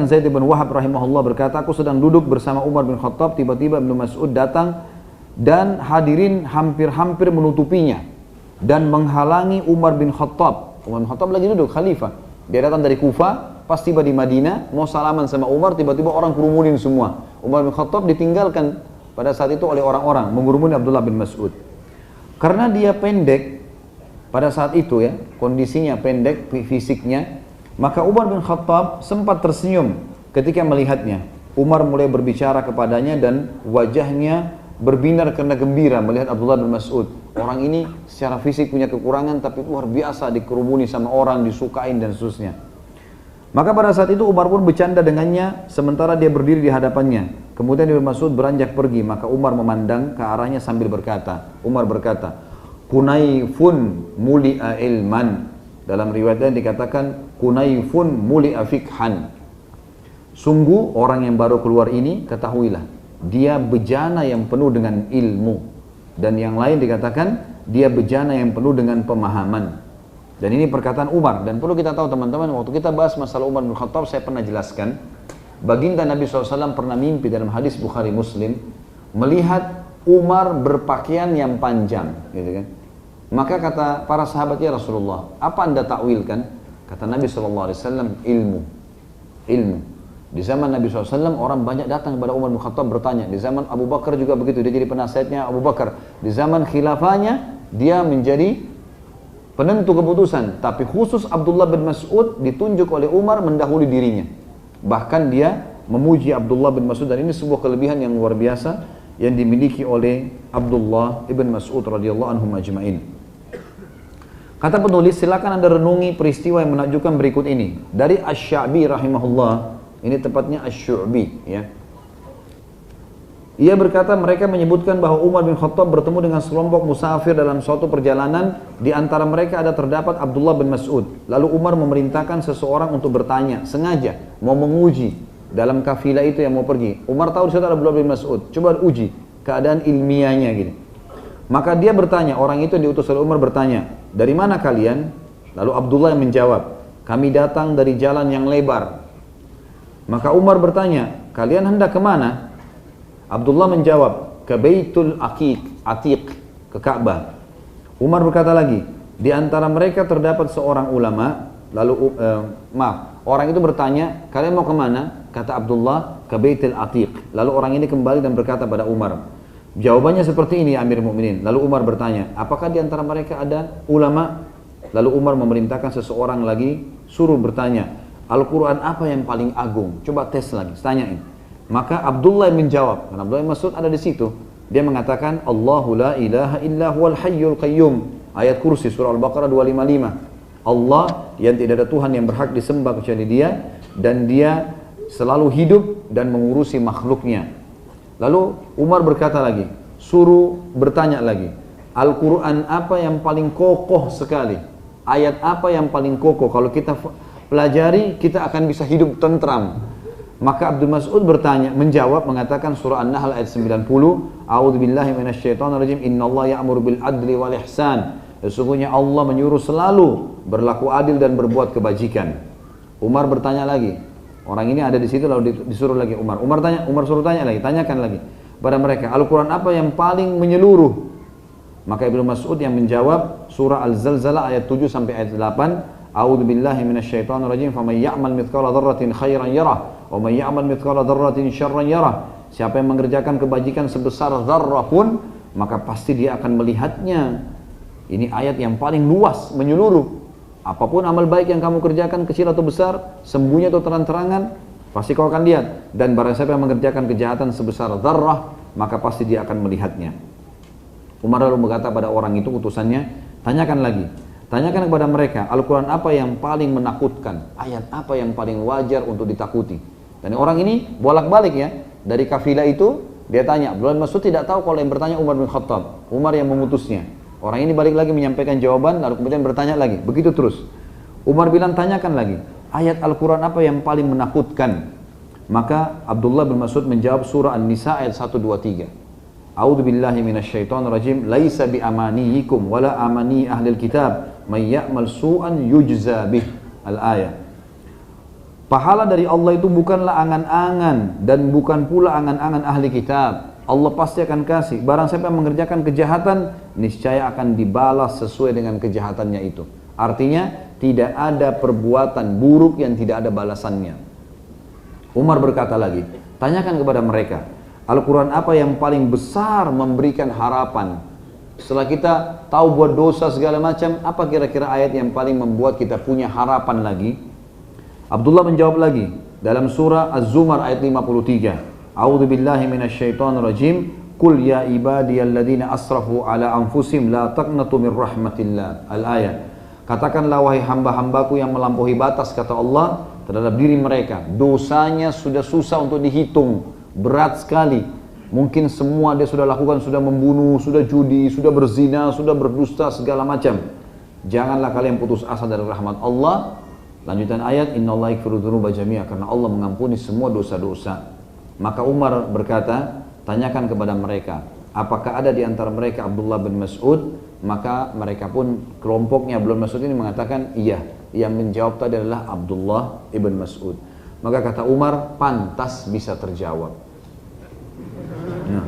Zaid bin Wahab rahimahullah berkata, aku sedang duduk bersama Umar bin Khattab, tiba-tiba Ibnu Mas'ud datang dan hadirin hampir-hampir menutupinya dan menghalangi Umar bin Khattab. Umar bin Khattab lagi duduk, khalifah. Dia datang dari Kufah, pas tiba di Madinah, mau salaman sama Umar, tiba-tiba orang kerumunin semua. Umar bin Khattab ditinggalkan pada saat itu oleh orang-orang, mengurumuni Abdullah bin Mas'ud. Karena dia pendek, pada saat itu ya, kondisinya pendek, fisiknya, maka Umar bin Khattab sempat tersenyum ketika melihatnya. Umar mulai berbicara kepadanya dan wajahnya berbinar karena gembira melihat Abdullah bin Mas'ud. Orang ini secara fisik punya kekurangan tapi luar biasa dikerumuni sama orang, disukain dan seterusnya. Maka pada saat itu Umar pun bercanda dengannya sementara dia berdiri di hadapannya. Kemudian Ibnu Mas'ud beranjak pergi, maka Umar memandang ke arahnya sambil berkata, Umar berkata, "Kunaifun muli'a ilman." Dalam riwayat lain dikatakan kunaifun muli'a fikhan. Sungguh orang yang baru keluar ini, ketahuilah, dia bejana yang penuh dengan ilmu. Dan yang lain dikatakan dia bejana yang penuh dengan pemahaman. Dan ini perkataan Umar. Dan perlu kita tahu teman-teman, waktu kita bahas masalah Umar bin Khattab, saya pernah jelaskan, baginda Nabi SAW pernah mimpi dalam hadis Bukhari Muslim, melihat Umar berpakaian yang panjang, gitu kan. Maka kata para sahabat, ya Rasulullah, apa anda takwilkan? Kata Nabi SAW, ilmu. Di zaman Nabi SAW orang banyak datang kepada Umar bin Khattab bertanya. Di zaman Abu Bakar juga begitu, dia jadi penasihatnya Abu Bakar. Di zaman khilafahnya dia menjadi penentu keputusan. Tapi khusus Abdullah bin Mas'ud ditunjuk oleh Umar mendahului dirinya. Bahkan dia memuji Abdullah bin Mas'ud, dan ini sebuah kelebihan yang luar biasa yang dimiliki oleh Abdullah ibn Mas'ud radhiyallahu anhum ajma'in. Kata penulis, silakan anda renungi peristiwa yang menakjubkan berikut ini. Dari Asy-Sya'bi rahimahullah, ini tepatnya Asy-Syu'bi ya. Ia berkata, mereka menyebutkan bahwa Umar bin Khattab bertemu dengan sekelompok musafir dalam suatu perjalanan. Di antara mereka ada terdapat Abdullah bin Mas'ud. Lalu Umar memerintahkan seseorang untuk bertanya, sengaja mau menguji dalam kafilah itu yang mau pergi. Umar tahu di situ ada Abdullah bin Mas'ud, coba uji keadaan ilmiahnya gini. Maka dia bertanya, orang itu diutus oleh Umar bertanya, dari mana kalian? Lalu Abdullah yang menjawab, kami datang dari jalan yang lebar. Maka Umar bertanya, kalian hendak kemana? Abdullah menjawab, ke Baitul Atiq, ke Ka'bah. Umar berkata lagi, di antara mereka terdapat seorang ulama. Lalu orang itu bertanya, kalian mau kemana? Kata Abdullah, ke Baitul Atiq. Lalu orang ini kembali dan berkata pada Umar, jawabannya seperti ini Amir Mukminin. Lalu Umar bertanya, apakah di antara mereka ada ulama? Lalu Umar memerintahkan seseorang lagi, suruh bertanya, Al-Quran apa yang paling agung? Coba tes lagi, tanyain. Maka Abdullah menjawab, karena Abdullah Mas'ud ada di situ. Dia mengatakan, Allahu la ilaha illa huwal hayyul qayyum. Ayat kursi surah Al-Baqarah 255. Allah yang tidak ada Tuhan yang berhak disembah kecuali Dia, dan Dia selalu hidup dan mengurusi makhluknya. Lalu Umar berkata lagi, suruh bertanya lagi, Al-Quran apa yang paling kokoh sekali? Ayat apa yang paling kokoh? Kalau kita pelajari, kita akan bisa hidup tentram. Maka Abdul Mas'ud menjawab mengatakan surah An-Nahl ayat 90, A'udzubillahi minasyaitonirrajim, innallaha ya'muru bil adli wal ihsan. Sesungguhnya Allah menyuruh selalu berlaku adil dan berbuat kebajikan. Umar bertanya lagi. Orang ini ada di situ lalu disuruh lagi Umar. Umar suruh tanya lagi, tanyakan lagi pada mereka, Al-Quran apa yang paling menyeluruh? Maka Ibnu Mas'ud yang menjawab surah Al-Zalzalah ayat 7 sampai ayat 8, A'udzubillahi minasyaitonirrajim, faman ya'mal mithqala dzarratin khairan yarah wa man ya'mal mithqala dzarratin syarran yarah. Siapa yang mengerjakan kebajikan sebesar zarrah pun, maka pasti dia akan melihatnya. Ini ayat yang paling luas, menyeluruh. Apapun amal baik yang kamu kerjakan, kecil atau besar, sembunyi atau terang-terangan, pasti kau akan lihat. Dan barang siapa yang mengerjakan kejahatan sebesar zarrah, maka pasti dia akan melihatnya. Umar lalu berkata pada orang itu, utusannya, tanyakan lagi. Tanyakan kepada mereka, Al-Quran apa yang paling menakutkan? Ayat apa yang paling wajar untuk ditakuti? Dan orang ini bolak-balik ya. Dari kafilah itu, dia tanya. Abdullah bin Mas'ud tidak tahu kalau yang bertanya Umar bin Khattab. Umar yang memutusnya. Orang ini balik lagi menyampaikan jawaban, lalu kemudian bertanya lagi. Begitu terus. Umar bilang, tanyakan lagi. Ayat Al-Quran apa yang paling menakutkan? Maka Abdullah bin Mas'ud menjawab surah An-Nisa ayat 123. A'udzubillahi minasyaitonirrajim, laisa bi amaniyikum wala amani ahlil kitab, may ya'mal su'an yujza bih. Al-ayah. Pahala dari Allah itu bukanlah angan-angan dan bukan pula angan-angan ahli kitab. Allah pasti akan kasih. Barang siapa yang mengerjakan kejahatan, niscaya akan dibalas sesuai dengan kejahatannya itu. Artinya tidak ada perbuatan buruk yang tidak ada balasannya. Umar berkata lagi, tanyakan kepada mereka, Al-Quran apa yang paling besar memberikan harapan? Setelah kita tahu buat dosa segala macam, apa kira-kira ayat yang paling membuat kita punya harapan lagi? Abdullah menjawab lagi dalam surah Az-Zumar ayat 53. A'udzu billahi minasyaitonir rajim. Qul ya ibadiyalladzina asrafu ala anfusihim la taqnatu min rahmatillah. Al-ayat. Katakanlah wahai hamba-hambaku yang melampaui batas, kata Allah, terhadap diri mereka. Dosanya sudah susah untuk dihitung, berat sekali. Mungkin semua dia sudah lakukan, sudah membunuh, sudah judi, sudah berzina, sudah berdusta, segala macam. Janganlah kalian putus asa dari rahmat Allah. Lanjutan ayat, innallaha yaghfiru dzunuba jami'a, karena Allah mengampuni semua dosa-dosa. Maka Umar berkata, tanyakan kepada mereka, apakah ada di antara mereka Abdullah bin Mas'ud? Maka mereka pun, kelompoknya Abdullah bin Mas'ud ini mengatakan, iya. Yang menjawab tadi adalah Abdullah ibn Mas'ud. Maka kata Umar, pantas bisa terjawab. Nah.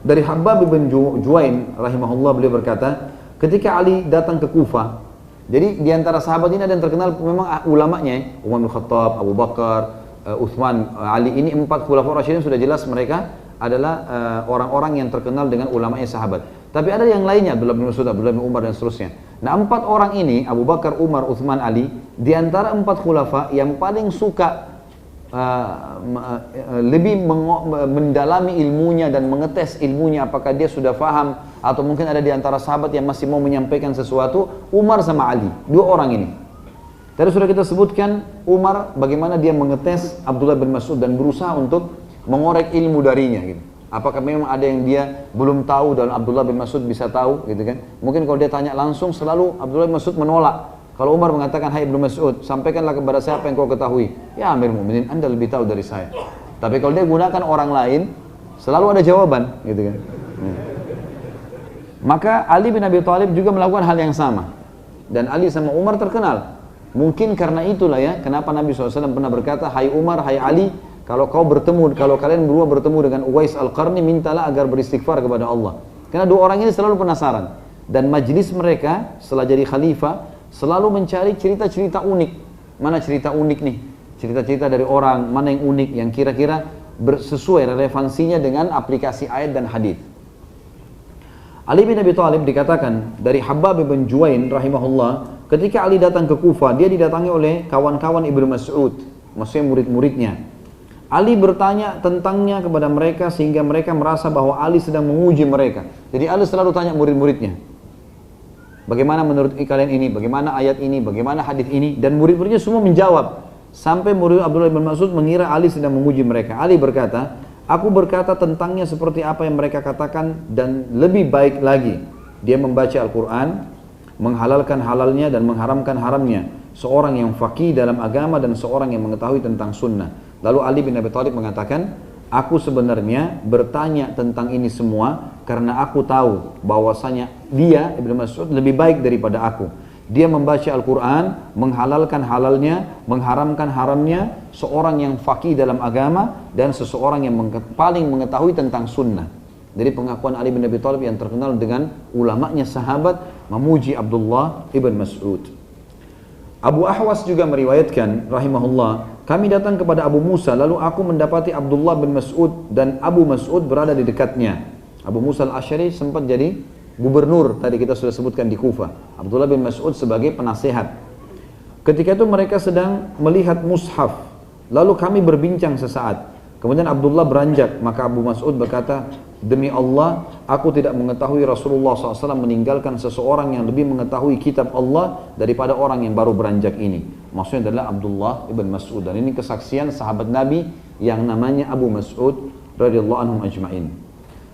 Dari Habab bin Juwain rahimahullah, beliau berkata, ketika Ali datang ke Kufah, jadi di antara sahabat ini ada yang terkenal memang ulamanya, Umar bin Khattab, Abu Bakar, Uthman, Ali, ini 4 khulafaur rasyidin sudah jelas mereka adalah orang-orang yang terkenal dengan ulamanya sahabat. Tapi ada yang lainnya, Abdullah bin Mas'ud, Abdullah bin Umar dan seterusnya. Nah 4 orang ini, Abu Bakar, Umar, Uthman, Ali, di antara 4 khulafa yang paling suka lebih mendalami ilmunya dan mengetes ilmunya, apakah dia sudah faham atau mungkin ada di antara sahabat yang masih mau menyampaikan sesuatu, Umar sama Ali, 2 orang ini. Tadi sudah kita sebutkan Umar bagaimana dia mengetes Abdullah bin Mas'ud dan berusaha untuk mengorek ilmu darinya gitu. Apakah memang ada yang dia belum tahu dan Abdullah bin Mas'ud bisa tahu gitu kan. Mungkin kalau dia tanya langsung selalu Abdullah bin Mas'ud menolak. Kalau Umar mengatakan, hai Ibnu Mas'ud, sampaikanlah kepada saya apa yang kau ketahui. Ya Amir Mu'minin, Anda lebih tahu dari saya. Tapi kalau dia gunakan orang lain, selalu ada jawaban gitu kan. Maka Ali bin Abi Thalib juga melakukan hal yang sama. Dan Ali sama Umar terkenal. Mungkin karena itulah ya, kenapa Nabi SAW pernah berkata, hai Umar, hai Ali, kalau kalian berdua bertemu dengan Uwais Al-Qarni, mintalah agar beristighfar kepada Allah. Karena 2 orang ini selalu penasaran. Dan majlis mereka setelah jadi khalifah, selalu mencari cerita-cerita unik. Mana cerita unik nih? Cerita-cerita dari orang, mana yang unik, yang kira-kira sesuai relevansinya dengan aplikasi ayat dan hadis. Ali bin Abi Thalib dikatakan dari Habab bin Juwain rahimahullah, ketika Ali datang ke Kufah, dia didatangi oleh kawan-kawan Ibnu Mas'ud, maksudnya murid-muridnya. Ali bertanya tentangnya kepada mereka sehingga mereka merasa bahwa Ali sedang menguji mereka. Jadi Ali selalu tanya murid-muridnya, bagaimana menurut kalian ini, bagaimana ayat ini, bagaimana hadis ini, dan murid-muridnya semua menjawab. Sampai murid Abdullah bin Mas'ud mengira Ali sedang menguji mereka. Ali berkata, aku berkata tentangnya seperti apa yang mereka katakan dan lebih baik lagi. Dia membaca Al-Quran, menghalalkan halalnya dan mengharamkan haramnya. Seorang yang faqih dalam agama dan seorang yang mengetahui tentang sunnah. Lalu Ali bin Abi Thalib mengatakan, aku sebenarnya bertanya tentang ini semua karena aku tahu bahwasanya dia, Ibnu Mas'ud, lebih baik daripada aku. Dia membaca Al-Quran, menghalalkan halalnya, mengharamkan haramnya, seorang yang faqih dalam agama dan seseorang yang paling mengetahui tentang sunnah. Dari pengakuan Ali bin Abi Thalib yang terkenal dengan ulamanya sahabat memuji Abdullah ibn Mas'ud. Abu Ahwas juga meriwayatkan rahimahullah, kami datang kepada Abu Musa lalu aku mendapati Abdullah bin Mas'ud dan Abu Mas'ud berada di dekatnya. Abu Musa al-Asy'ari sempat jadi gubernur, tadi kita sudah sebutkan di Kufah. Abdullah bin Mas'ud sebagai penasehat. Ketika itu mereka sedang melihat mushaf, lalu kami berbincang sesaat. Kemudian Abdullah beranjak, maka Abu Mas'ud berkata, demi Allah, aku tidak mengetahui Rasulullah SAW meninggalkan seseorang yang lebih mengetahui kitab Allah daripada orang yang baru beranjak ini. Maksudnya adalah Abdullah ibn Mas'ud. Dan ini kesaksian sahabat Nabi yang namanya Abu Mas'ud radhiyallahu anhum ajma'in.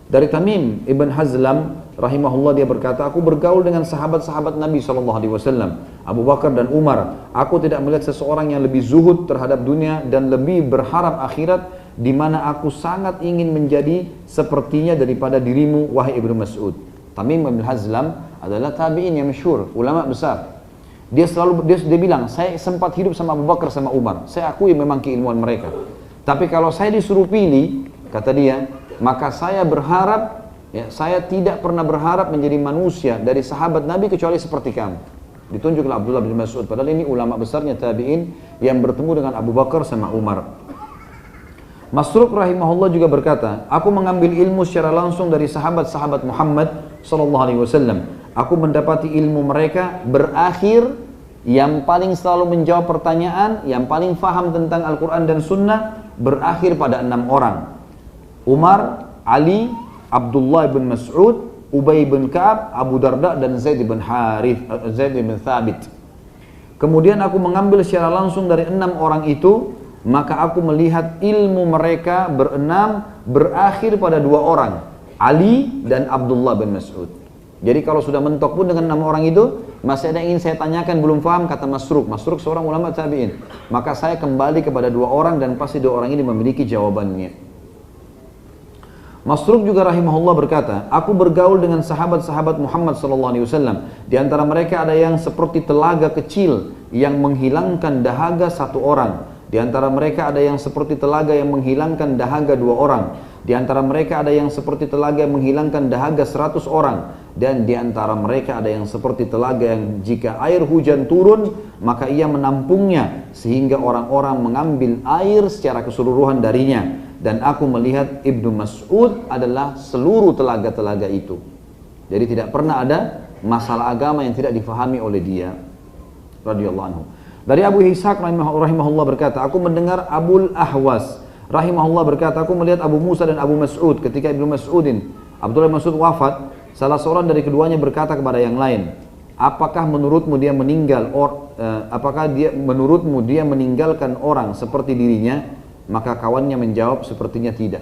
Dari Tamim ibn Hazlam rahimahullah, dia berkata, aku bergaul dengan sahabat-sahabat Nabi SAW, Abu Bakar dan Umar. Aku tidak melihat seseorang yang lebih zuhud terhadap dunia dan lebih berharap akhirat, di mana aku sangat ingin menjadi sepertinya daripada dirimu, wahai Ibnu Mas'ud. Tamim ibn Hazlam adalah tabi'in yang masyhur, ulama besar. Dia bilang, saya sempat hidup sama Abu Bakar sama Umar. Saya akui memang keilmuan mereka. Tapi kalau saya disuruh pilih, kata dia, maka saya berharap, ya, saya tidak pernah berharap menjadi manusia dari sahabat Nabi kecuali seperti kamu. Ditunjuklah Abdullah bin Mas'ud. Padahal ini ulama besarnya tabi'in yang bertemu dengan Abu Bakar sama Umar. Masruq rahimahullah juga berkata, aku mengambil ilmu secara langsung dari sahabat-sahabat Muhammad SAW. Aku mendapati ilmu mereka berakhir, yang paling selalu menjawab pertanyaan, yang paling faham tentang Al-Quran dan Sunnah, berakhir pada 6 orang. Umar, Ali, Abdullah bin Mas'ud, Ubay bin Ka'ab, Abu Darda, dan Zaid bin Thabit. Kemudian aku mengambil secara langsung dari 6 orang itu, maka aku melihat ilmu mereka berakhir pada 2 orang, Ali dan Abdullah bin Mas'ud. Jadi kalau sudah mentok pun dengan 6 orang itu, masih ada yang ingin saya tanyakan, belum paham, kata Masruq. Masruq seorang ulama tabi'in. Maka saya kembali kepada 2 orang dan pasti 2 orang ini memiliki jawabannya. Masruq juga rahimahullah berkata, aku bergaul dengan sahabat-sahabat Muhammad SAW. Di antara mereka ada yang seperti telaga kecil yang menghilangkan dahaga 1 orang. Di antara mereka ada yang seperti telaga yang menghilangkan dahaga 2 orang. Di antara mereka ada yang seperti telaga yang menghilangkan dahaga 100 orang. Dan di antara mereka ada yang seperti telaga yang jika air hujan turun, maka ia menampungnya sehingga orang-orang mengambil air secara keseluruhan darinya. Dan aku melihat Ibnu Mas'ud adalah seluruh telaga-telaga itu. Jadi tidak pernah ada masalah agama yang tidak difahami oleh dia, radhiyallahu anhu. Dari Abu Ishaq rahimahullah berkata, aku mendengar Abul Ahwas rahimahullah berkata, aku melihat Abu Musa dan Abu Mas'ud ketika Ibnu Mas'udin, Abdullah bin Mas'ud wafat. Salah seorang dari keduanya berkata kepada yang lain, apakah menurutmu dia meninggalkan orang seperti dirinya? Maka kawannya menjawab, sepertinya tidak.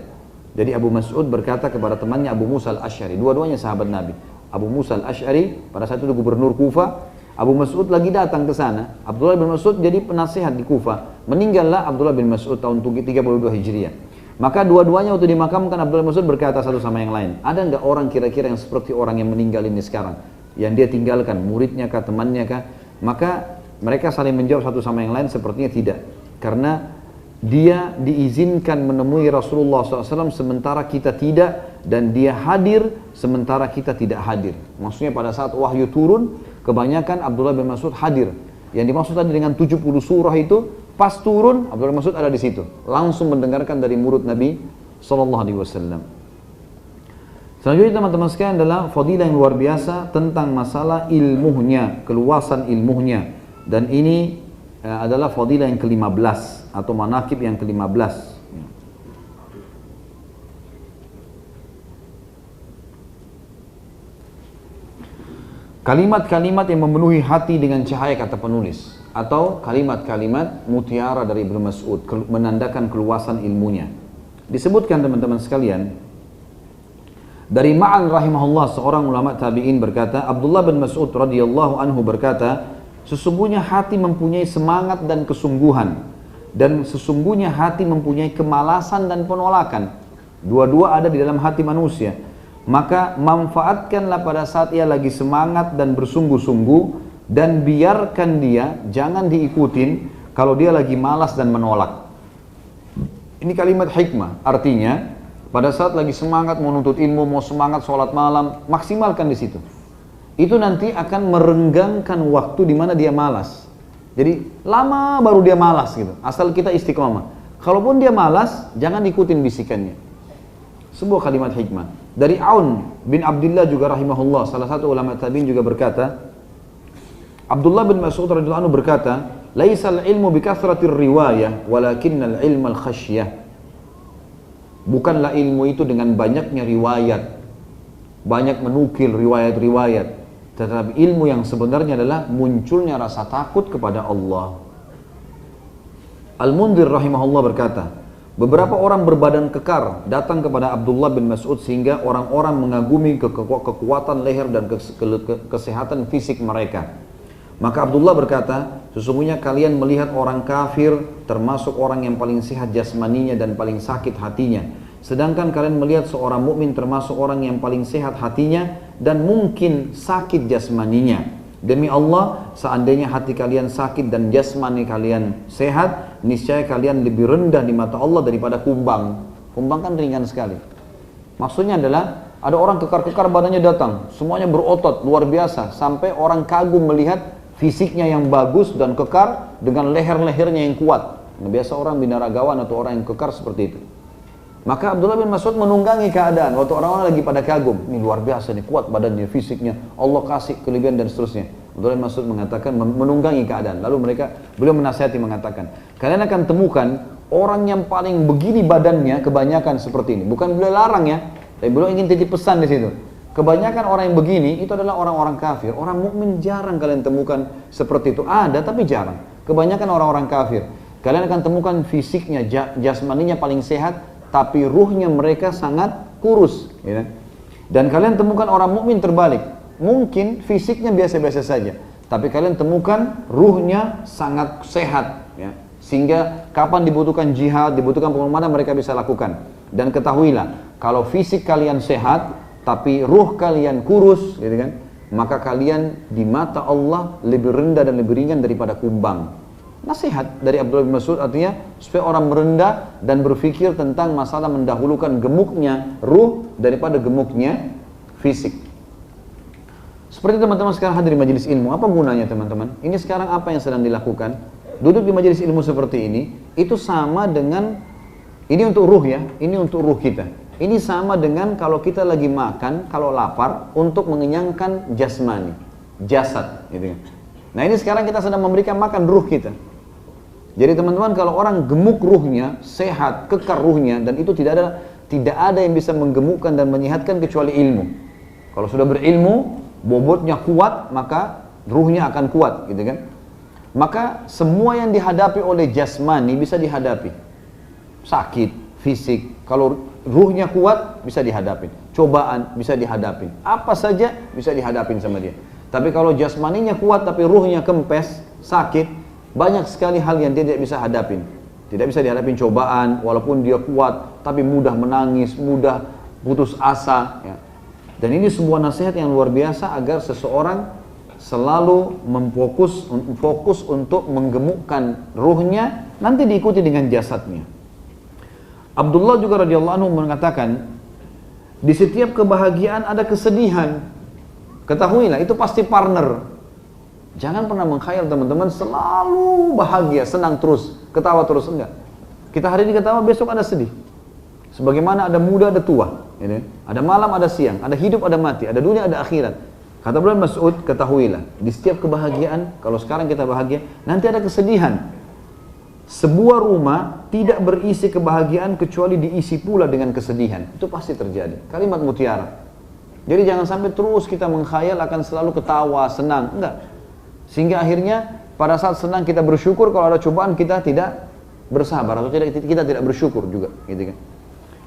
Jadi Abu Mas'ud berkata kepada temannya Abu Musa al-Asy'ari, dua-duanya sahabat Nabi. Abu Musa al-Asy'ari pada saat itu gubernur Kufah, Abu Mas'ud lagi datang ke sana. Abdullah bin Mas'ud jadi penasihat di Kufah. Meninggallah Abdullah bin Mas'ud tahun 32 Hijriah. Maka dua-duanya waktu dimakamkan, Abdullah bin Mas'ud berkata satu sama yang lain, ada enggak orang kira-kira yang seperti orang yang meninggal ini sekarang? Yang dia tinggalkan, muridnya kah, temannya kah? Maka mereka saling menjawab satu sama yang lain, sepertinya tidak. Karena dia diizinkan menemui Rasulullah SAW sementara kita tidak, dan dia hadir sementara kita tidak hadir. Maksudnya pada saat wahyu turun, kebanyakan Abdullah bin Mas'ud hadir. Yang dimaksud tadi dengan 70 surah itu, pas turun Abdullah bin Mas'ud ada di situ, langsung mendengarkan dari murid Nabi SAW. Selanjutnya teman-teman sekalian adalah fadilah yang luar biasa tentang masalah ilmunya, keluasan ilmunya. Dan ini adalah fadilah yang ke-15 atau manaqib yang ke-15. Kalimat-kalimat yang memenuhi hati dengan cahaya, kata penulis, atau kalimat-kalimat mutiara dari Ibnu Mas'ud, menandakan keluasan ilmunya. Disebutkan teman-teman sekalian, dari Ma'an rahimahullah, seorang ulama tabi'in berkata, Abdullah bin Mas'ud radhiyallahu anhu berkata, sesungguhnya hati mempunyai semangat dan kesungguhan, dan sesungguhnya hati mempunyai kemalasan dan penolakan. Dua-dua ada di dalam hati manusia. Maka manfaatkanlah pada saat ia lagi semangat dan bersungguh-sungguh, dan biarkan dia, jangan diikutin kalau dia lagi malas dan menolak. Ini kalimat hikmah, artinya pada saat lagi semangat menuntut ilmu, mau semangat sholat malam, maksimalkan di situ. Itu nanti akan merenggangkan waktu di mana dia malas. Jadi lama baru dia malas gitu, asal kita istiqomah. Kalaupun dia malas, jangan ikutin bisikannya. Sebuah kalimat hikmah. Dari Aun bin Abdullah juga rahimahullah, salah satu ulama tabi'in juga berkata, Abdullah bin Mas'ud radhiyallahu anhu berkata, "Laisal ilmu bikathratir riwayah, walakinnal ilmal khasyah." Bukanlah ilmu itu dengan banyaknya riwayat, banyak menukil riwayat-riwayat, tetapi ilmu yang sebenarnya adalah munculnya rasa takut kepada Allah. Al-Mundhir rahimahullah berkata, beberapa orang berbadan kekar datang kepada Abdullah bin Mas'ud sehingga orang-orang mengagumi kekuatan leher dan kesehatan fisik mereka. Maka Abdullah berkata, sesungguhnya kalian melihat orang kafir termasuk orang yang paling sehat jasmaninya dan paling sakit hatinya. Sedangkan kalian melihat seorang mukmin termasuk orang yang paling sehat hatinya dan mungkin sakit jasmaninya. Demi Allah, seandainya hati kalian sakit dan jasmani kalian sehat, niscaya kalian lebih rendah di mata Allah daripada kumbang. Kumbang kan ringan sekali. Maksudnya adalah ada orang kekar-kekar badannya datang, semuanya berotot luar biasa, sampai orang kagum melihat fisiknya yang bagus dan kekar dengan leher-lehernya yang kuat. Nah, biasa orang binaragawan atau orang yang kekar seperti itu. Maka Abdullah bin Mas'ud menunggangi keadaan waktu orang-orang lagi pada kagum, ini luar biasa nih, kuat badannya, fisiknya, Allah kasih kelebihan dan seterusnya. Abdullah bin Mas'ud mengatakan, menunggangi keadaan. Lalu beliau menasihati mengatakan, kalian akan temukan orang yang paling begini badannya kebanyakan seperti ini. Bukan beliau larang ya, tapi beliau ingin titip pesan di situ. Kebanyakan orang yang begini itu adalah orang-orang kafir. Orang mukmin jarang kalian temukan seperti itu. Ada tapi jarang. Kebanyakan orang-orang kafir. Kalian akan temukan fisiknya, jasmaninya paling sehat, tapi ruhnya mereka sangat kurus, ya. Dan kalian temukan orang mukmin terbalik, mungkin fisiknya biasa-biasa saja, tapi kalian temukan ruhnya sangat sehat, ya. Sehingga kapan dibutuhkan jihad, dibutuhkan pengorbanan, mereka bisa lakukan. Dan ketahuilah, kalau fisik kalian sehat, tapi ruh kalian kurus, gitu kan, maka kalian di mata Allah lebih rendah dan lebih ringan daripada kumbang. Nasihat dari Abdullah bin Mas'ud artinya supaya orang merendah dan berpikir tentang masalah mendahulukan gemuknya ruh daripada gemuknya fisik. Seperti teman-teman sekarang hadir di majelis ilmu, apa gunanya teman-teman? Ini sekarang apa yang sedang dilakukan? Duduk di majelis ilmu seperti ini, itu sama dengan, ini untuk ruh ya, ini untuk ruh kita. Ini sama dengan kalau kita lagi makan, kalau lapar, untuk mengenyangkan jasmani, jasad. Gitu. Nah ini sekarang kita sedang memberikan makan ruh kita. Jadi teman-teman, kalau orang gemuk ruhnya, sehat, kekar ruhnya, dan itu tidak ada yang bisa menggemukkan dan menyehatkan kecuali ilmu. Kalau sudah berilmu, bobotnya kuat, maka ruhnya akan kuat, gitu kan? Maka semua yang dihadapi oleh jasmani bisa dihadapi. Sakit, fisik, kalau ruhnya kuat bisa dihadapi. Cobaan bisa dihadapi. Apa saja bisa dihadapi sama dia. Tapi kalau jasmaninya kuat tapi ruhnya kempes, sakit, banyak sekali hal yang dia tidak bisa hadapin. Tidak bisa dihadapin cobaan, walaupun dia kuat, tapi mudah menangis, mudah putus asa. Ya. Dan ini sebuah nasihat yang luar biasa agar seseorang selalu fokus untuk menggemukkan ruhnya, nanti diikuti dengan jasadnya. Abdullah juga radhiyallahu anhu mengatakan, di setiap kebahagiaan ada kesedihan. Ketahuilah, itu pasti partner. Jangan pernah mengkhayal teman-teman selalu bahagia, senang terus, ketawa terus, enggak. Kita hari ini ketawa, besok ada sedih. Sebagaimana ada muda, ada tua. Ada malam, ada siang, ada hidup, ada mati, ada dunia, ada akhirat. Kata Abdullah bin Mas'ud, ketahuilah, di setiap kebahagiaan, kalau sekarang kita bahagia, nanti ada kesedihan. Sebuah rumah tidak berisi kebahagiaan kecuali diisi pula dengan kesedihan. Itu pasti terjadi. Kalimat mutiara. Jadi jangan sampai terus kita mengkhayal akan selalu ketawa, senang. Enggak. Sehingga akhirnya pada saat senang kita bersyukur, kalau ada cobaan kita tidak bersabar atau kita tidak bersyukur juga, gitu kan.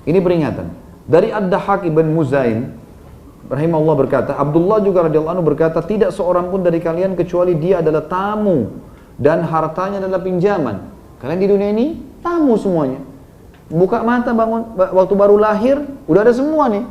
Ini peringatan. Dari Ad-Dahhak ibn Muzaim rahimahullah berkata, Abdullah juga radhiyallahu anhu berkata, tidak seorang pun dari kalian kecuali dia adalah tamu dan hartanya adalah pinjaman. Kalian di dunia ini tamu semuanya. Buka mata bangun waktu baru lahir, udah ada semua nih.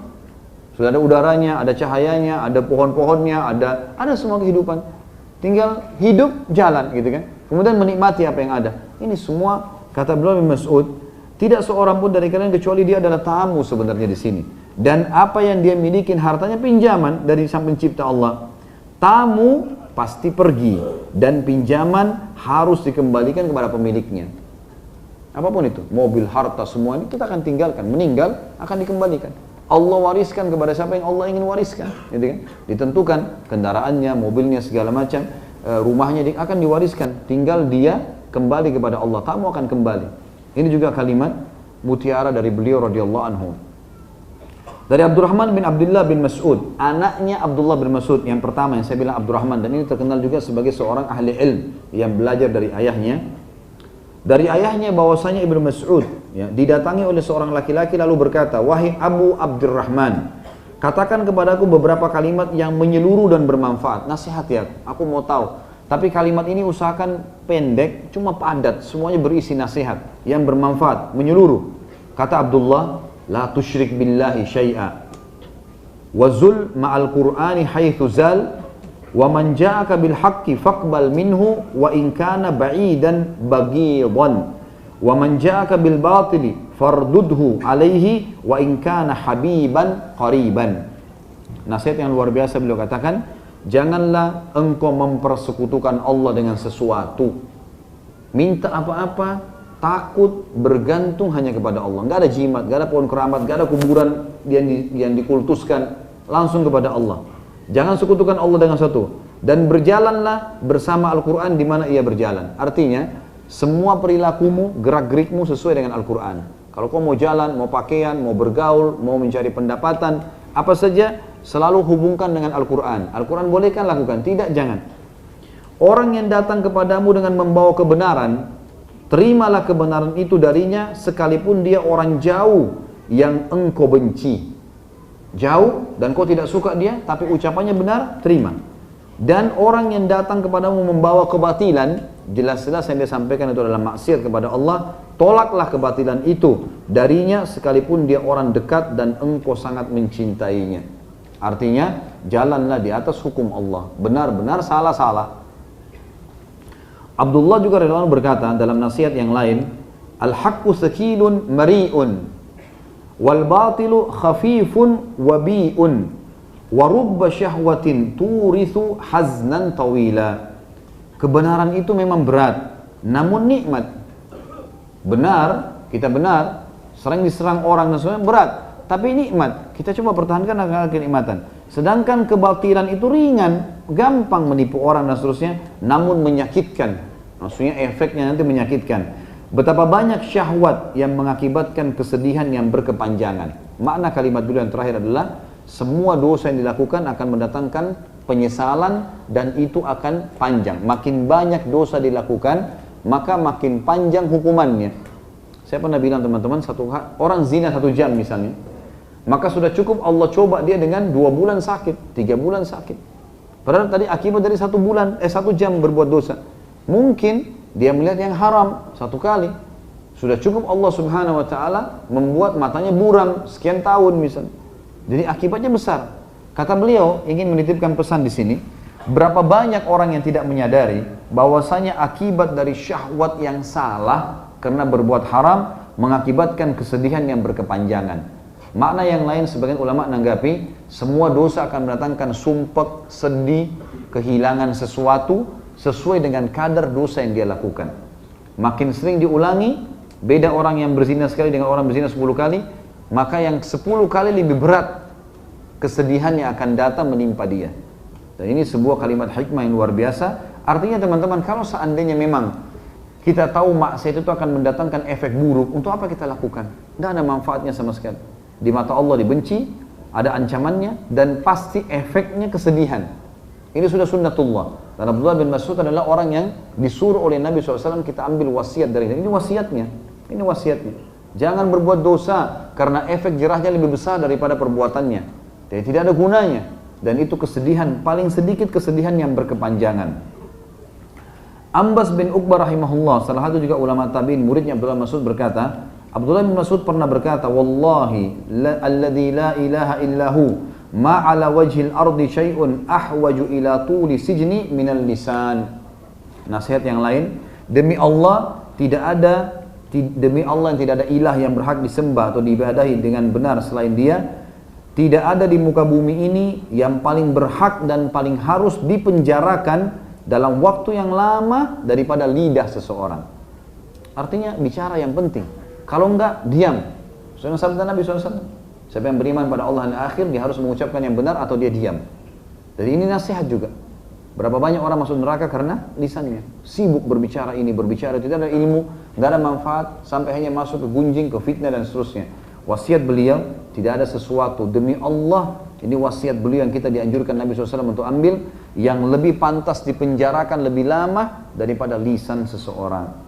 Sudah ada udaranya, ada cahayanya, ada pohon-pohonnya, ada semua kehidupan. Tinggal hidup, jalan, gitu kan. Kemudian menikmati apa yang ada. Ini semua, kata Abdullah bin Mas'ud, tidak seorang pun dari kalian kecuali dia adalah tamu sebenarnya di sini. Dan apa yang dia miliki hartanya pinjaman dari Sang Pencipta Allah. Tamu pasti pergi dan pinjaman harus dikembalikan kepada pemiliknya. Apapun itu, mobil, harta, semua ini kita akan tinggalkan, meninggal akan dikembalikan. Allah wariskan kepada siapa yang Allah ingin wariskan, gitu kan? Ditentukan kendaraannya, mobilnya, segala macam, rumahnya akan diwariskan. Tinggal dia kembali kepada Allah, tamu akan kembali. Ini juga kalimat mutiara dari beliau radhiyallahu anhu. Dari Abdurrahman bin Abdullah bin Mas'ud, anaknya Abdullah bin Mas'ud yang pertama yang saya bilang Abdurrahman, dan ini terkenal juga sebagai seorang ahli ilm yang belajar dari ayahnya. Dari ayahnya bahwasanya Ibnu Mas'ud ya, didatangi oleh seorang laki-laki lalu berkata, wahai Abu Abdurrahman, katakan kepadaku beberapa kalimat yang menyeluruh dan bermanfaat. Nasihat ya, aku mau tahu. Tapi kalimat ini usahakan pendek, cuma padat, semuanya berisi nasihat yang bermanfaat, menyeluruh. Kata Abdullah, la tusyrik billahi syai'a, wazul ma'al Qur'ani haitsu zal, Wa man ja'aka bil haqqi faqbal minhu wa in kana ba'idan baghidan. Wa man ja'aka bil batili fardudhu alaihi wa in kana habiban qariban. Nasihat yang luar biasa beliau katakan, janganlah engkau mempersekutukan Allah dengan sesuatu. Minta apa-apa, takut, bergantung hanya kepada Allah. Enggak ada jimat, enggak ada pohon keramat, enggak ada kuburan yang dikultuskan, langsung kepada Allah. Jangan sekutukan Allah dengan satu. Dan berjalanlah bersama Al-Quran di mana ia berjalan. Artinya, semua perilakumu, gerak-gerikmu sesuai dengan Al-Quran. Kalau kau mau jalan, mau pakaian, mau bergaul, mau mencari pendapatan, apa saja, selalu hubungkan dengan Al-Quran. Al-Quran bolehkan lakukan, tidak jangan. Orang yang datang kepadamu dengan membawa kebenaran, terimalah kebenaran itu darinya sekalipun dia orang jauh yang engkau benci. Jauh dan kau tidak suka dia, tapi ucapannya benar, terima. Dan orang yang datang kepadamu membawa kebatilan, jelas-jelas yang dia sampaikan itu adalah maksiat kepada Allah, tolaklah kebatilan itu darinya sekalipun dia orang dekat dan engkau sangat mencintainya. Artinya, jalanlah di atas hukum Allah. Benar-benar salah-salah. Abdullah juga radhiyallahu anhu berkata dalam nasihat yang lain, al-haqqu sakilun mari'un wal batilu khafifun wabi'un wa rubba syahwatin turithu haznan tawila. Kebenaran itu memang berat, namun nikmat. Benar, kita benar, sering diserang orang dan sebagainya, berat, tapi nikmat. Kita coba pertahankan agar kenikmatan. Sedangkan kebatilan itu ringan, gampang menipu orang dan seterusnya, namun menyakitkan. Maksudnya efeknya nanti menyakitkan. Betapa banyak syahwat yang mengakibatkan kesedihan yang berkepanjangan. Makna kalimat beliau yang terakhir adalah, semua dosa yang dilakukan akan mendatangkan penyesalan dan itu akan panjang. Makin banyak dosa dilakukan, maka makin panjang hukumannya. Saya pernah bilang teman-teman, orang zina 1 jam misalnya, maka sudah cukup Allah coba dia dengan 2 bulan sakit, 3 bulan sakit. Padahal tadi akibat dari 1 jam berbuat dosa. Mungkin dia melihat yang haram 1 kali. Sudah cukup Allah subhanahu wa ta'ala membuat matanya buram sekian tahun misalnya. Jadi akibatnya besar. Kata beliau ingin menitipkan pesan di sini. Berapa banyak orang yang tidak menyadari bahwasanya akibat dari syahwat yang salah karena berbuat haram mengakibatkan kesedihan yang berkepanjangan. Makna yang lain sebagian ulama menanggapi, semua dosa akan mendatangkan sumpek, sedih, kehilangan sesuatu sesuai dengan kadar dosa yang dia lakukan. Makin sering diulangi, beda orang yang berzina sekali dengan orang berzina 10 kali, maka yang 10 kali lebih berat kesedihan yang akan datang menimpa dia. Dan ini sebuah kalimat hikmah yang luar biasa. Artinya teman-teman, kalau seandainya memang kita tahu maksiat itu akan mendatangkan efek buruk, untuk apa kita lakukan? Tidak ada manfaatnya sama sekali. Di mata Allah dibenci, ada ancamannya, dan pasti efeknya kesedihan. Ini sudah sunnatullah. Dan Abdullah bin Mas'ud adalah orang yang disuruh oleh Nabi SAW kita ambil wasiat dari dia. Ini wasiatnya. Ini wasiatnya. Jangan berbuat dosa karena efek jerahnya lebih besar daripada perbuatannya. Jadi tidak ada gunanya. Dan itu kesedihan, paling sedikit kesedihan yang berkepanjangan. Ambas bin Uqbah rahimahullah, salah satu juga ulama tabi'in, muridnya Abdullah bin Mas'ud berkata, Abdullah bin Mas'ud pernah berkata, wallahi alladhi la ilaha illahu ma ala wajhil ardi syai'un ahwaju ila tuli sijni minal lisan. Nasihat yang lain, demi Allah yang tidak ada ilah yang berhak disembah atau diibadahi dengan benar selain dia, tidak ada di muka bumi ini yang paling berhak dan paling harus dipenjarakan dalam waktu yang lama daripada lidah seseorang. Artinya bicara yang penting. Kalau enggak, diam. Soalnya sabda Nabi SAW, siapa yang beriman pada Allah dan akhir, dia harus mengucapkan yang benar atau dia diam. Jadi ini nasihat juga. Berapa banyak orang masuk neraka karena lisannya. Sibuk berbicara ini, berbicara tidak ada ilmu, tidak ada manfaat, sampai hanya masuk ke gunjing, ke fitnah dan seterusnya. Wasiat beliau, tidak ada sesuatu. Demi Allah, ini wasiat beliau yang kita dianjurkan Nabi SAW untuk ambil, yang lebih pantas dipenjarakan lebih lama daripada lisan seseorang.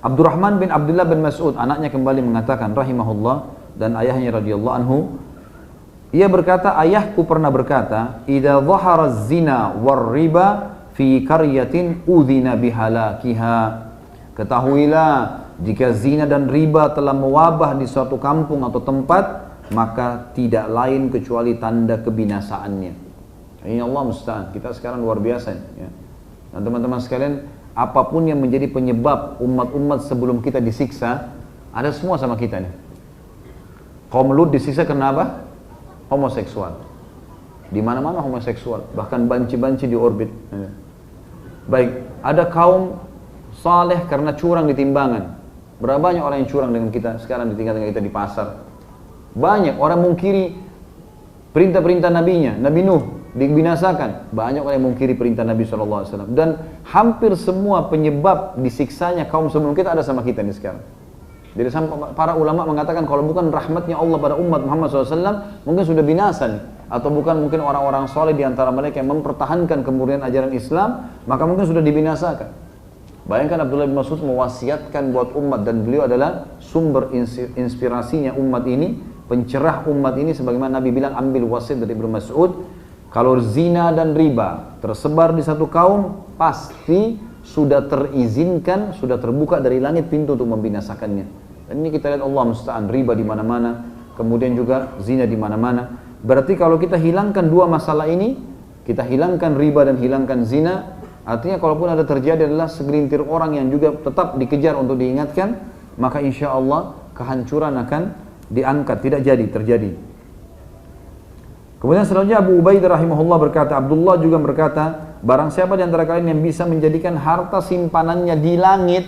Abdurrahman bin Abdullah bin Mas'ud, anaknya kembali mengatakan, rahimahullah, dan ayahnya radhiyallahu anhu, ia berkata, ayahku pernah berkata, idza dhahara az-zina war riba fi qaryatin udhina bihalakiha. Ketahuilah, jika zina dan riba telah mewabah di suatu kampung atau tempat, maka tidak lain kecuali tanda kebinasaannya. Ini Allah musta'an. Kita sekarang luar biasa ya. Dan teman-teman sekalian, apapun yang menjadi penyebab umat-umat sebelum kita disiksa, ada semua sama kita nih. Kaum Lut disiksa kenapa? Homoseksual. Di mana-mana homoseksual, bahkan banci-banci di orbit. Baik, ada kaum saleh karena curang di timbangan. Berapa banyak orang yang curang dengan kita sekarang di tingkat kita di pasar? Banyak orang mungkiri perintah-perintah nabinya, Nabi Nuh dibinasakan. Banyak orang yang mungkiri perintah Nabi SAW. Dan hampir semua penyebab disiksanya kaum sebelum kita ada sama kita nih sekarang. Jadi para ulama mengatakan kalau bukan rahmatnya Allah pada umat Muhammad SAW, mungkin sudah binasa nih. Atau bukan mungkin orang-orang soleh di antara mereka yang mempertahankan kemurnian ajaran Islam, maka mungkin sudah dibinasakan. Bayangkan Abdullah bin Mas'ud mewasiatkan buat umat, dan beliau adalah sumber inspirasinya umat ini, pencerah umat ini, sebagaimana Nabi bilang ambil wasiat dari Ibnu Mas'ud, kalau zina dan riba tersebar di satu kaum, pasti sudah terizinkan, sudah terbuka dari langit pintu untuk membinasakannya. Dan ini kita lihat Allah musta'an, riba di mana-mana, kemudian juga zina di mana-mana. Berarti kalau kita hilangkan dua masalah ini, kita hilangkan riba dan hilangkan zina, artinya kalaupun ada terjadi adalah segelintir orang yang juga tetap dikejar untuk diingatkan, maka insya Allah kehancuran akan diangkat, tidak jadi terjadi. Kemudian selanjutnya Abu Ubaidah rahimahullah berkata, Abdullah juga berkata, barang siapa di antara kalian yang bisa menjadikan harta simpanannya di langit,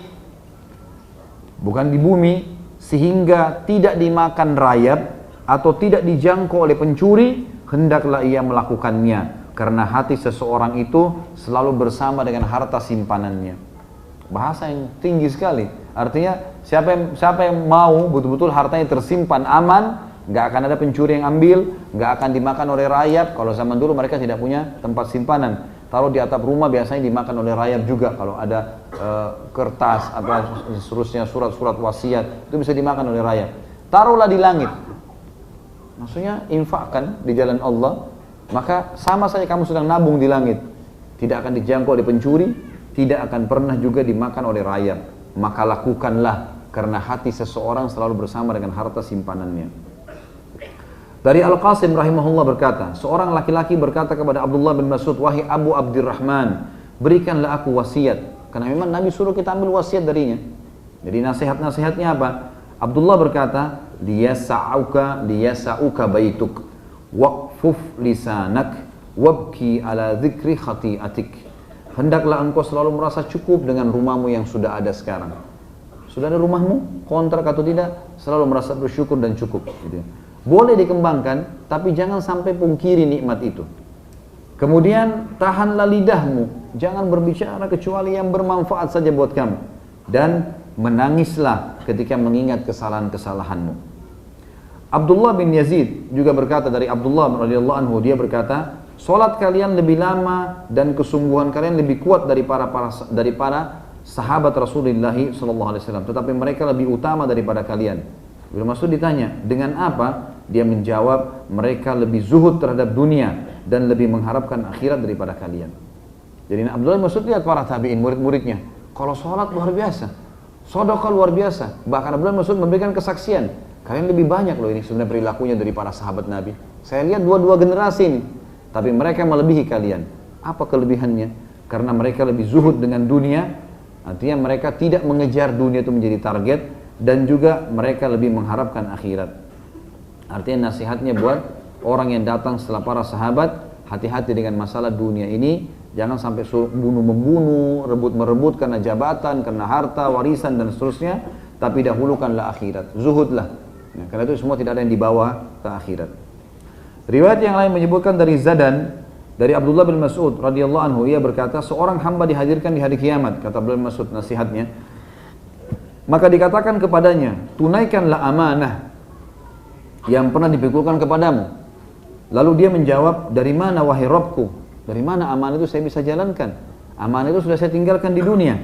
bukan di bumi, sehingga tidak dimakan rayap atau tidak dijangkau oleh pencuri, hendaklah ia melakukannya. Karena hati seseorang itu selalu bersama dengan harta simpanannya. Bahasa yang tinggi sekali. Artinya siapa yang mau betul-betul hartanya tersimpan aman, nggak akan ada pencuri yang ambil, nggak akan dimakan oleh rayap. Kalau zaman dulu mereka tidak punya tempat simpanan. Taruh di atap rumah biasanya dimakan oleh rayap juga. Kalau ada kertas atau seterusnya surat-surat wasiat, itu bisa dimakan oleh rayap. Taruhlah di langit. Maksudnya infakkan di jalan Allah. Maka sama saja kamu sedang nabung di langit, tidak akan dijangkau oleh pencuri, tidak akan pernah juga dimakan oleh rayap. Maka lakukanlah, karena hati seseorang selalu bersama dengan harta simpanannya. Dari Al-Qasim rahimahullah berkata, seorang laki-laki berkata kepada Abdullah bin Mas'ud, wahai Abu Abdurrahman, berikanlah aku wasiat. Karena memang Nabi suruh kita ambil wasiat darinya. Jadi nasihat-nasihatnya apa? Abdullah berkata, liyasa'uka baituk, waqfuf lisanak, wabki ala dzikri khati'atik. Hendaklah engkau selalu merasa cukup dengan rumahmu yang sudah ada sekarang. Sudah ada rumahmu, kontrak atau tidak, selalu merasa bersyukur dan cukup. Gitu. Boleh dikembangkan, tapi jangan sampai pungkiri nikmat itu. Kemudian tahanlah lidahmu, jangan berbicara kecuali yang bermanfaat saja buat kamu. Dan menangislah ketika mengingat kesalahan-kesalahanmu. Abdullah bin Yazid juga berkata dari Abdullah radhiyallahu anhu, dia berkata, solat kalian lebih lama dan kesungguhan kalian lebih kuat dari para sahabat Rasulullah SAW, tetapi mereka lebih utama daripada kalian. Ibnu Mas'ud ditanya, dengan apa? Dia menjawab, mereka lebih zuhud terhadap dunia dan lebih mengharapkan akhirat daripada kalian. Jadi Abdullah bin Mas'ud lihat para tabi'in, murid-muridnya, kalau sholat luar biasa, sedekah luar biasa. Bahkan Abdullah bin Mas'ud memberikan kesaksian, kalian lebih banyak loh ini sebenarnya perilakunya dari para sahabat Nabi. Saya lihat dua-dua generasi ini, tapi mereka melebihi kalian. Apa kelebihannya? Karena mereka lebih zuhud dengan dunia, artinya mereka tidak mengejar dunia itu menjadi target, dan juga mereka lebih mengharapkan akhirat. Artinya nasihatnya buat orang yang datang setelah para sahabat, hati-hati dengan masalah dunia ini, jangan sampai bunuh-membunuh, rebut-merebut karena jabatan, karena harta, warisan dan seterusnya, tapi dahulukanlah akhirat, zuhudlah. Ya, karena itu semua tidak ada yang dibawa ke akhirat. Riwayat yang lain menyebutkan dari Zadan, dari Abdullah bin Mas'ud radhiyallahu anhu, ia berkata, seorang hamba dihadirkan di hari kiamat, kata Abdullah bin Mas'ud nasihatnya, maka dikatakan kepadanya, tunaikanlah amanah yang pernah dipikulkan kepadamu. Lalu dia menjawab, dari mana wahai Rabbku? Dari mana amanah itu saya bisa jalankan? Amanah itu sudah saya tinggalkan di dunia,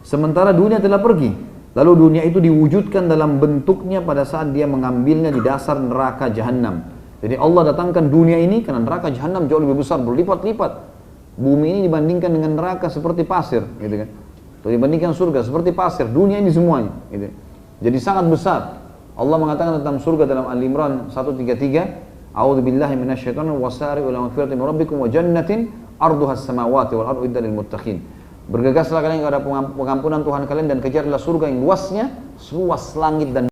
sementara dunia telah pergi. Lalu dunia itu diwujudkan dalam bentuknya pada saat dia mengambilnya di dasar neraka Jahannam. Jadi Allah datangkan dunia ini karena neraka Jahannam jauh lebih besar, berlipat-lipat. Bumi ini dibandingkan dengan neraka seperti pasir, gitu kan? Atau dibandingkan surga seperti pasir, dunia ini semuanya, gitu. Jadi sangat besar. Allah mengatakan tentang surga dalam Al-Imran 133, A'udzubillahi minasyaitonir wasari'u ila magfiratin min rabbikum wa jannatin arduhas samawati wal ardu idza lil muttaqin. Bergegaslah kalian kepada pengampunan Tuhan kalian dan kejarlah surga yang luasnya seluas langit dan